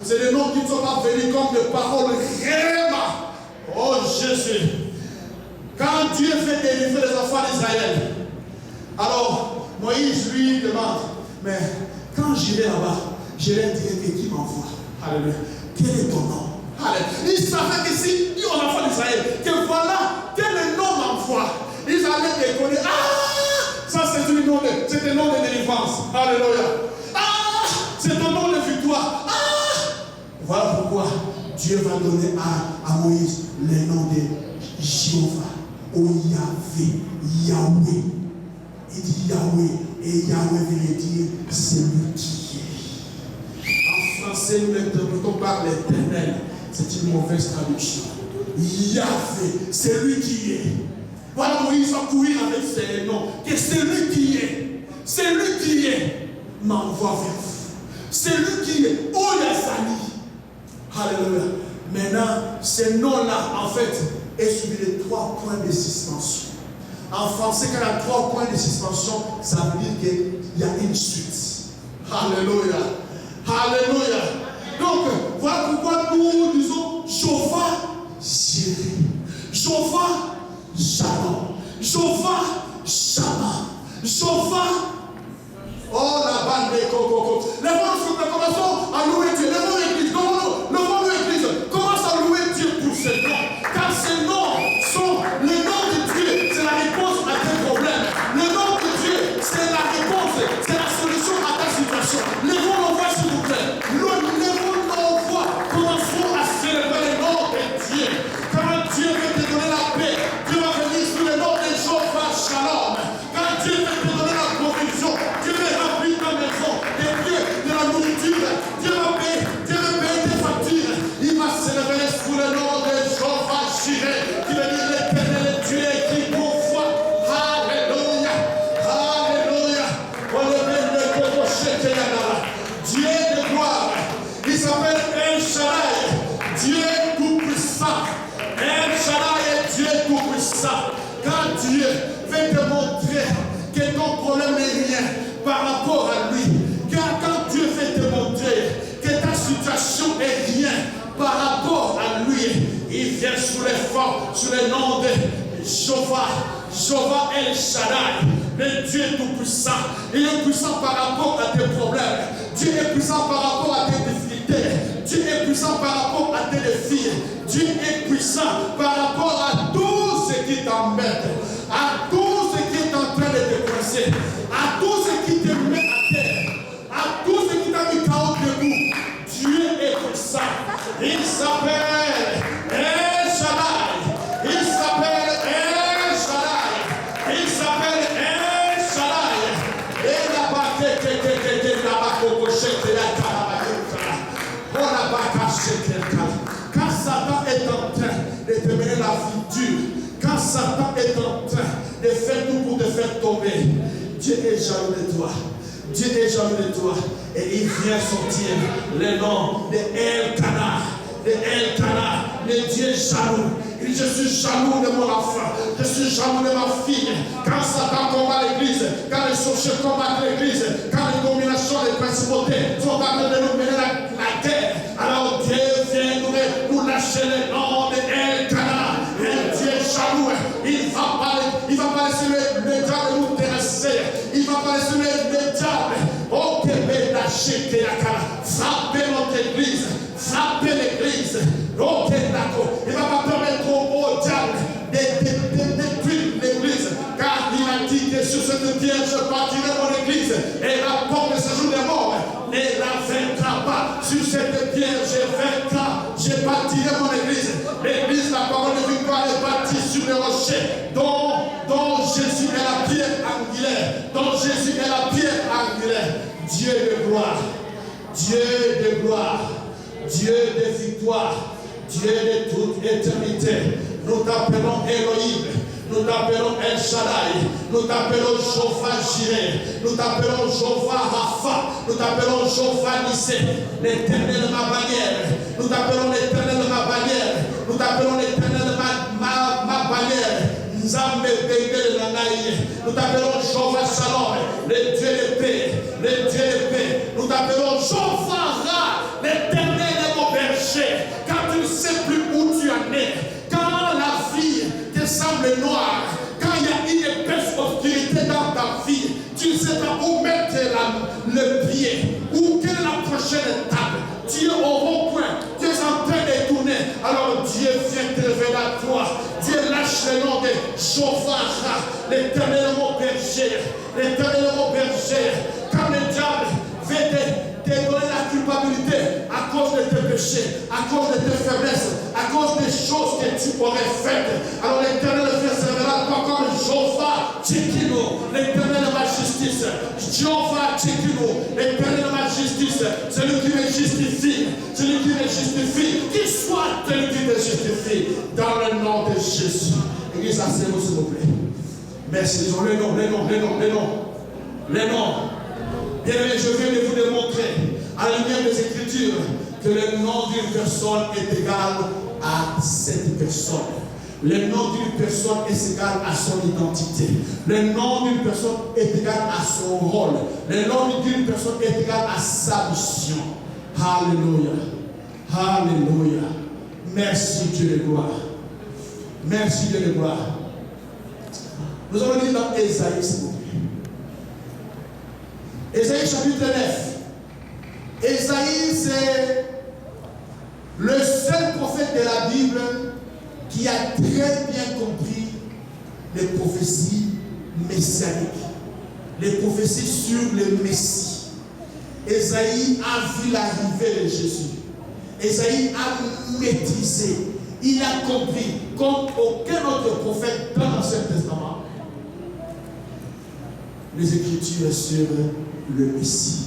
C'est des noms qui ne sont pas venus comme des paroles réellement. Oh Jésus. Quand Dieu fait délivrer les enfants d'Israël, alors Moïse lui demande, mais quand j'irai là-bas, je leur dirai que qui m'envoie. Alléluia. Quel est ton nom? Alléluia. Il savait que si dit aux enfants d'Israël que voilà, quel nom m'envoie, ils allaient déconner. Ah, ça c'est un nom de délivrance. Alléluia. Ah, c'est un nom de victoire. Ah, voilà pourquoi Dieu va donner à Moïse le nom de Jéhovah. Ou Yahweh. Il dit Yahweh. Et Yahweh veut dire celui qui est. En français, nous l'interprétons par l'éternel. C'est une mauvaise traduction. Yahweh, celui qui est. Voilà, Moïse va courir avec ses noms. Que celui qui est, m'envoie vers vous. Celui qui est, Oyazali. Alléluia. Maintenant, ces noms-là, en fait, est suivi de 3 points de suspension. En français, quand il y a 3 points de suspension, ça veut dire qu'il y a une suite. Alléluia. Alléluia. Donc, voilà pourquoi nous disons Jéhovah Jireh. Jéhovah Shalom. Jéhovah Shammah. Jéhovah. Oh la bande de coco. Commençons à louer Dieu. Levons l'église. Levons l'église. Commence à louer Dieu pour ces noms. Car ces noms sont le nom de Dieu. C'est la réponse à tes problèmes. Le nom de Dieu, c'est la réponse. C'est la solution à ta situation. Levons nos voix s'il vous plaît. Levons nos voix. Commençons à célébrer le nom de Dieu. Quand Dieu veut te donner la paix, Dieu va venir sous le nom de Jéhovah Shalom. Quand Dieu veut te donner la provision, Dieu veut remplir ta maison, des biens, de la nourriture. Dieu va payer tes factures. Il va célébrer sous le nom de Jéhovah Jireh, qui veut dire l'éternel Dieu qui pourvoit. Alléluia. Alléluia. Dieu de gloire. Il s'appelle El Shaddai. Dieu tout-puissant. El Shaddai est Dieu tout-puissant. Quand Dieu veut te montrer que ton problème n'est rien par rapport à lui, quand Dieu veut te montrer que ta situation est rien par rapport à lui, il vient sous les formes, sous le nom de Jéhovah El Shaddai, le Dieu tout-puissant. Il est puissant par rapport à tes problèmes. Dieu est puissant par rapport à tes difficultés. Dieu est puissant par rapport à tes défis. Dieu est puissant par rapport à tout ce qui t'embête, à tout ce qui est en train de te coincer, à tout ce qui te met à terre, à tout ce qui t'a mis KO debout. Dieu est puissant. Il s'appelle El Shaddai. Il s'appelle El Shaddai. Il s'appelle El Shaddai. Et là-bas, quand Satan est en train de te mener la vie dure, quand Satan est en train de faire tout pour te faire tomber, Dieu est jaloux de toi. Dieu est jaloux de toi. Et il vient sortir le nom de El-Kana. De El-Kana, le Dieu jaloux. Il dit, je suis jaloux de mon enfant. Je suis jaloux de ma fille. Quand Satan combat l'église, quand les sorciers combattent l'église, quand les dominations, les principautés sont en train de nous mener la guerre, alors Dieu vient nous lâcher le nom de El-Kana. Et Dieu est jaloux. Il va pas laisser le diable nous terrasser. Il va pas laisser le diable. Oh, frappez notre église. Frappez l'église. Oh, il ne va pas permettre au diable de détruire l'église. Car il a dit que sur cette pierre, je bâtirai mon église. Et la porte de ce jour des morts ne la vaincra pas. Sur cette pierre, je bâtirai mon église. L'église, la parole de victoire est bâtie sur le rocher, dont Jésus est la pierre angulaire. Dont Jésus est la pierre angulaire. Dieu de gloire. Dieu de gloire. Dieu de victoire. Dieu de toute éternité. Nous t'appelons Elohim. Nous t'appelons El Shaddai. Nous t'appelons Jéhovah Jireh. Nous t'appelons Jéhovah Rapha. Nous t'appelons Jéhovah Nissi. L'éternel de ma bannière. Nous t'appelons l'éternel de ma bannière. Nous t'appelons l'éternel de ma bannière. Nzambe Bebe Nanaï. Nous t'appelons Jéhovah Shalom. Le Dieu de paix. Le Dieu de paix. Nous t'appelons Jéhovah Ra. L'éternel le pied. Ou quelle est la prochaine étape? Dieu au rond-point, Dieu est en train de tourner. Alors Dieu vient te révéler à toi. Dieu lâche le nom de Jehovah, l'Éternel mon berger. L'Éternel mon berger. Quand le diable veut te donner la culpabilité à cause de tes péchés, à cause de tes faiblesses, à cause des choses que tu aurais faites. Alors l'Éternel réservera toi comme Jehovah Tchikino, l'Éternel ma justice. Jehovah Tchikino, l'Éternel ma justice. Celui qui me justifie, celui qui me justifie, qu'il soit celui qui me justifie. Dans le nom de Jésus. Église, asseyez-vous s'il vous plaît. Merci. Les noms. Bien aimé, je viens de vous démontrer, à la lumière des Écritures, que le nom d'une personne est égal à cette personne. Le nom d'une personne est égal à son identité. Le nom d'une personne est égal à son rôle. Le nom d'une personne est égal à sa mission. Alléluia. Alléluia. Merci Dieu de gloire. Merci Dieu de gloire. Nous allons lire dans Ésaïe, s'il vous plaît. Ésaïe chapitre 9. Ésaïe, c'est le seul prophète de la Bible qui a très bien compris les prophéties messianiques, les prophéties sur le Messie. Ésaïe a vu l'arrivée de Jésus. Ésaïe a maîtrisé, il a compris, comme aucun autre prophète dans l'Ancien Testament, les Écritures sur le Messie.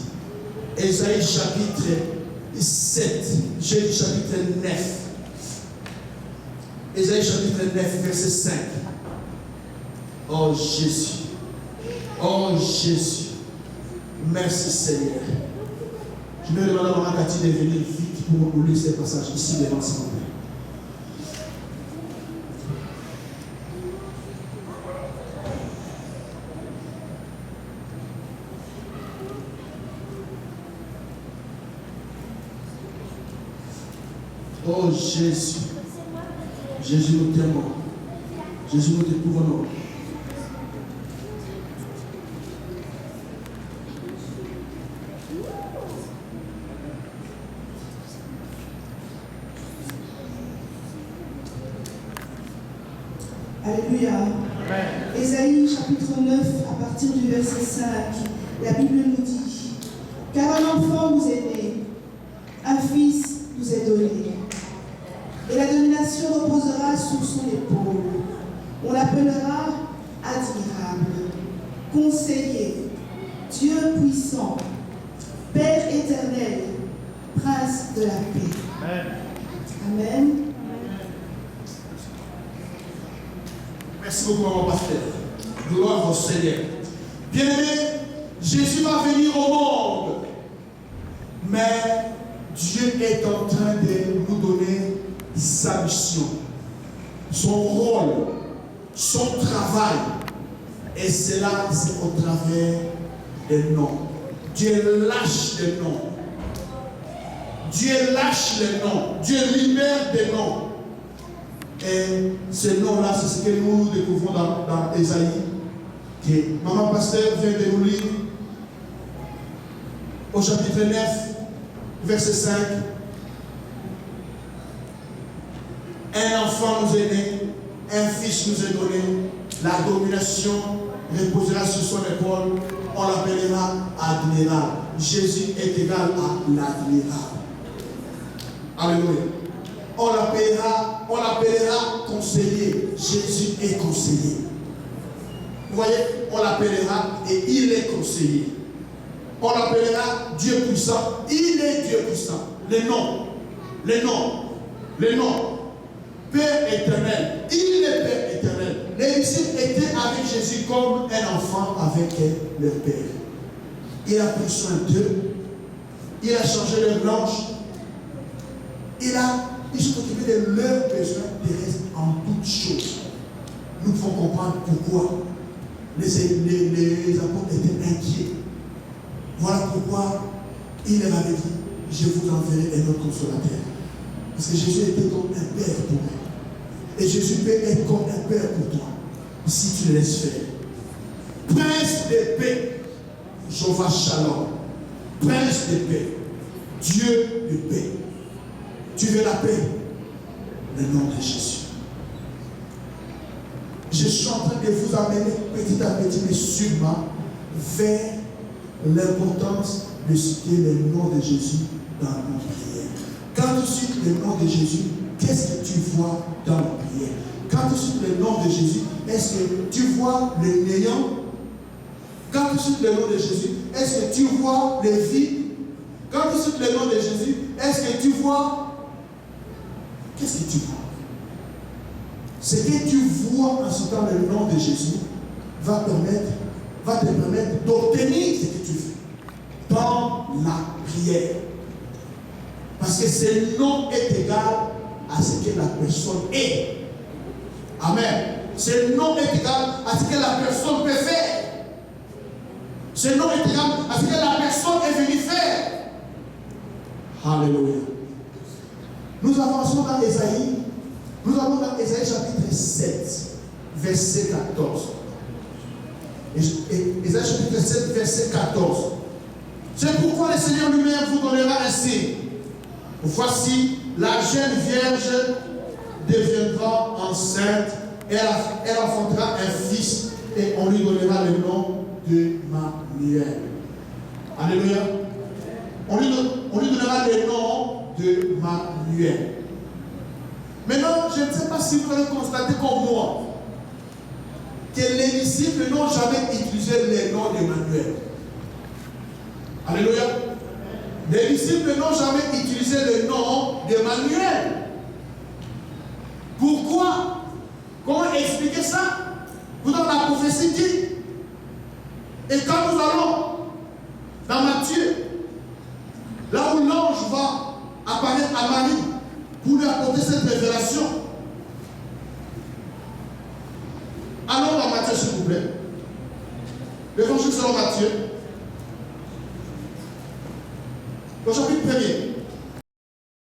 Ésaïe chapitre 7, Jésus chapitre 9. Ésaïe chapitre 9, verset 5. Oh Jésus. Oh Jésus. Merci Seigneur. Je vais demander à Maman Cathy de venir vite pour nous lire ces passages ici devant, s'il vous plaît. Oh Jésus. Jésus nous t'aimons. Jésus nous découvrons. Alléluia. Ésaïe chapitre 9, à partir du verset 5, la Bible nous dit: car un enfant vous est né, un fils vous est donné, et la domination reposera sur son épaule. On l'appellera admirable, conseiller, Dieu puissant, Père éternel, Prince de la paix. Amen. Amen. Merci beaucoup, mon pasteur. Gloire au Seigneur. Bien-aimé, Jésus va venir au monde. Mais Dieu est en train de nous donner sa mission, son rôle, son travail. Et cela, c'est au travers des noms. Dieu lâche des noms. Dieu lâche les noms. Dieu libère des noms. Et ce nom-là, c'est ce que nous découvrons dans Ésaïe. Que Maman Pasteur vient de nous lire au chapitre 9, verset 5. Un enfant nous est né, un fils nous est donné, la domination reposera sur son épaule, on l'appellera admirable. Jésus est égal à l'admirable. Alléluia. On l'appellera conseiller. Jésus est conseiller. Vous voyez, on l'appellera et il est conseiller. On l'appellera Dieu puissant. Il est Dieu puissant. Les noms. Père éternel. Il est Père éternel. Les disciples étaient avec Jésus comme un enfant avec leur père. Il a pris soin d'eux. Il a changé leur lange. Ils sont occupés de leurs besoins terrestres en toutes choses. Nous pouvons comprendre pourquoi les apôtres étaient inquiets. Voilà pourquoi il leur avait dit: je vous enverrai un autre consolateur. Parce que Jésus était comme un père pour eux. Et Jésus peut être comme un père pour toi, si tu le laisses faire. Prince de paix, Jehovah Shalom. Prince de paix, Dieu de paix. Tu veux la paix? Le nom de Jésus. Je suis en train de vous amener petit à petit, mais sûrement, vers l'importance de citer le nom de Jésus dans nos prières. Quand tu cites le nom de Jésus, qu'est-ce que tu vois dans la prière? Quand tu cites le nom de Jésus, est-ce que tu vois le néant? Quand tu cites le nom de Jésus, est-ce que tu vois les vies? Quand tu cites le nom de Jésus, est-ce que tu vois? Qu'est-ce que tu vois? Ce que tu vois en citant le nom de Jésus va te permettre d'obtenir ce que tu veux dans la prière. Parce que ce nom est égal à ce que la personne est. Amen. Ce nom est égal à ce que la personne peut faire. Ce nom est égal à ce que la personne est venue faire. Alléluia. Nous avançons dans Ésaïe. Nous allons dans Ésaïe chapitre 7, verset 14. Ésaïe chapitre 7, verset 14. C'est pourquoi le Seigneur lui-même vous donnera un signe. Voici, la jeune vierge deviendra enceinte. Elle enfantera un fils et on lui donnera le nom de Emmanuel. Alléluia. On lui donnera le nom de Emmanuel. Maintenant, je ne sais pas si vous avez constaté comme moi que les disciples n'ont jamais utilisé le nom d'Emmanuel. Alléluia. Les disciples n'ont jamais utilisé le nom d'Emmanuel. Pourquoi? Comment expliquer ça? Vous dans la prophétie dit. Et quand nous allons dans Matthieu, là où l'ange va apparaître à Marie pour lui apporter cette révélation. Allons dans Matthieu, s'il vous plaît. L'évangile selon Matthieu. Au chapitre 1er.